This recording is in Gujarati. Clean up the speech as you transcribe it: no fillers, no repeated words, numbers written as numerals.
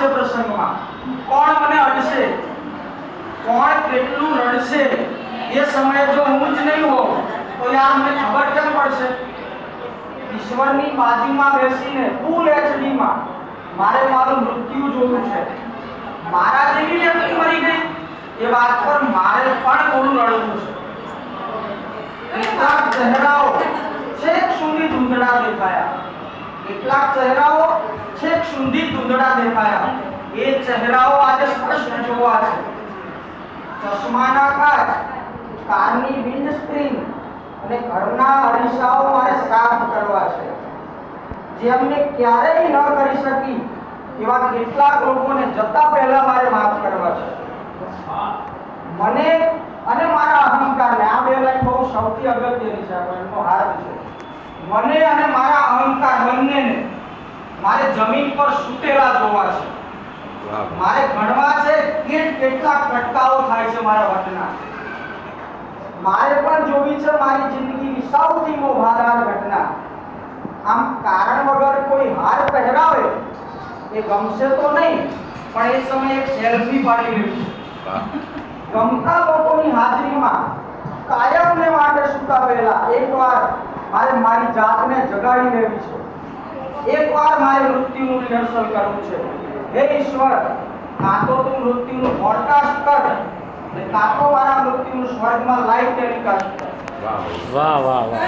આવશે પ્રસંગમાં, કોણ મને અડશે, કોણ કેટલું રડશે, એ સમયે જો હું જ નહીં હોઉં તો યાર મને ખબર કેમ પડશે? ઈશ્વરની બાજુમાં બેસીને ફૂલ એચડીમાં મારે મારું મૃત્યુ જોવું છે. મારા જેવી વ્યક્તિ મરી ગઈ એ વાત પર મારે પણ થોડું રડવું છે. કેટલાક ચહેરાઓ છેક સુધી ધૂંધળા દેખાયા, કેટલાક ચહેરાઓ છેક સુધી ધૂંધળા દેખાયા. એ ચહેરાઓ આજે સ્પષ્ટ જોવા છે. ચશ્માના કાચ, કારની વિન્ડ સ્ક્રીન અને ઘરના અરીસાઓ મારે સાફ કરવા છે. જેમને ક્યારેય ન કરી શકી એવા કેટલાક લોકોને જતા પહેલા મારે માફ કરવા છે. મને અને મારા અહંકારને, આ બે લાઈન બહુ સૌથી અગત્યની છે, એનો હાથ છે. મને અને મારા અહંકાર બંનેને મારે જમીન પર સૂતેલા જોવા છે. મારે ગણવા છે કે કેટલા કટકાઓ થાય છે મારા વટના. મારે પણ જોવી છે મારી જિંદગીની સૌથી મોભાદાર ઘટના. આમ કારણ વગર કોઈ હાર પહેરાવે એ ગમશે તો નહીં, પણ એ સમયે એક સેલ્ફી પાડી લેવી છે. ગમતા લોકોની હાજરીમાં કાયમને માટે સુતાવેલા એકવાર મારે મારી જાતને જગાડી લેવી છે. એકવાર મારે મૃત્યુનું રિહર્સલ કરવું છે. હે ઈશ્વર, કાં તો તું મૃત્યુનું પોડકાસ્ટ કર ને કાં તો મારા મૃત્યુનું સ્વર્ગમાં લાઈવ ટેલિકાસ્ટ કર. વાહ વાહ વાહ.